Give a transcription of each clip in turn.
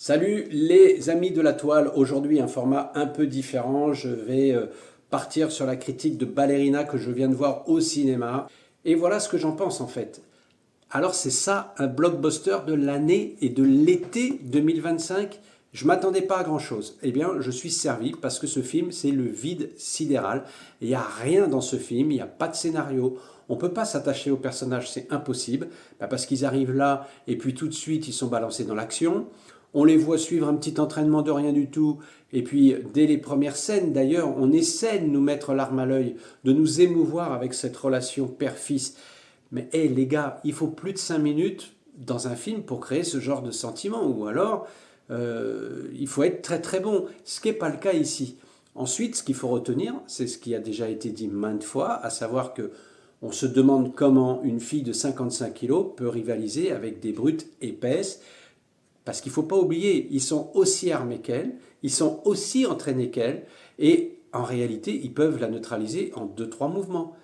Salut les amis de la toile, aujourd'hui un format un peu différent, je vais partir sur la critique de Ballerina que je viens de voir au cinéma et voilà ce que j'en pense en fait. Alors c'est ça un blockbuster de l'année et de l'été 2025. Je m'attendais pas à grand chose. Eh bien je suis servi parce que ce film c'est le vide sidéral. Il n'y a rien dans ce film, il n'y a pas de scénario. On ne peut pas s'attacher aux personnages, c'est impossible. Parce qu'ils arrivent là et puis tout de suite ils sont balancés dans l'action. On les voit suivre un petit entraînement de rien du tout. Et puis, dès les premières scènes, d'ailleurs, on essaie de nous mettre l'arme à l'œil, de nous émouvoir avec cette relation père-fils. Mais hé, les gars, il faut plus de 5 minutes dans un film pour créer ce genre de sentiment. Ou alors, il faut être très très bon. Ce qui n'est pas le cas ici. Ensuite, ce qu'il faut retenir, c'est ce qui a déjà été dit maintes fois, à savoir que on se demande comment une fille de 55 kilos peut rivaliser avec des brutes épaisses. Parce qu'il ne faut pas oublier, ils sont aussi armés qu'elle, ils sont aussi entraînés qu'elle, et en réalité, ils peuvent la neutraliser en deux trois mouvements.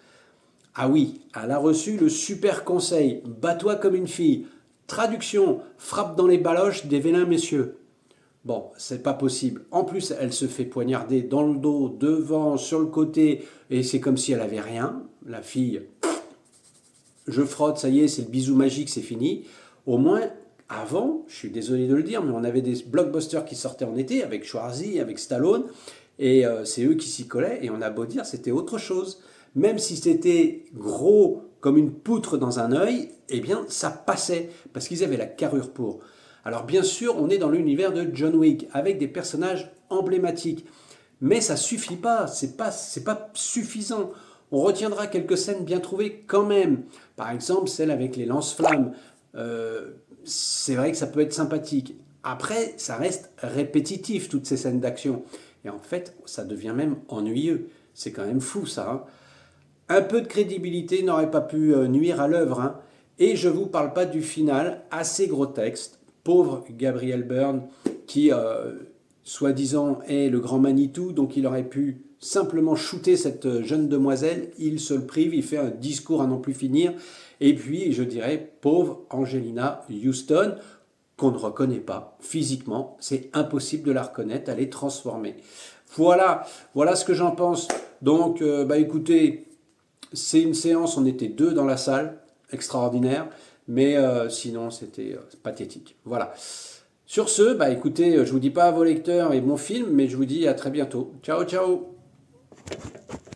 Ah oui, elle a reçu le super conseil, bats-toi comme une fille. Traduction, frappe dans les baloches des vélins messieurs. Bon, c'est pas possible. En plus, elle se fait poignarder dans le dos, devant, sur le côté, et c'est comme si elle avait rien. La fille, je frotte, ça y est, c'est le bisou magique, c'est fini. Au moins, avant, je suis désolé de le dire, mais on avait des blockbusters qui sortaient en été avec Schwarzy, avec Stallone, et c'est eux qui s'y collaient, et on a beau dire, c'était autre chose. Même si c'était gros comme une poutre dans un œil, eh bien, ça passait, parce qu'ils avaient la carrure pour. Alors bien sûr, on est dans l'univers de John Wick, avec des personnages emblématiques. Mais ça suffit pas, c'est pas suffisant. On retiendra quelques scènes bien trouvées quand même. Par exemple, celle avec les lance-flammes. C'est vrai que ça peut être sympathique. Après, ça reste répétitif, toutes ces scènes d'action. Et en fait, ça devient même ennuyeux. C'est quand même fou, ça. Hein. Un peu de crédibilité n'aurait pas pu nuire à l'œuvre. Hein. Et je ne vous parle pas du final, assez gros texte. Pauvre Gabriel Byrne, qui, soi-disant, est le grand Manitou, donc il aurait pu simplement shooter cette jeune demoiselle. Il se le prive, il fait un discours à n'en plus finir. Et puis, je dirais, pauvre Angelina Houston, qu'on ne reconnaît pas physiquement. C'est impossible de la reconnaître, elle est transformée. Voilà ce que j'en pense. Donc, écoutez, c'est une séance, on était deux dans la salle, extraordinaire, mais sinon c'était pathétique. Voilà. Sur ce, écoutez, je vous dis pas à vos lecteurs et bon film, mais je vous dis à très bientôt. Ciao, ciao.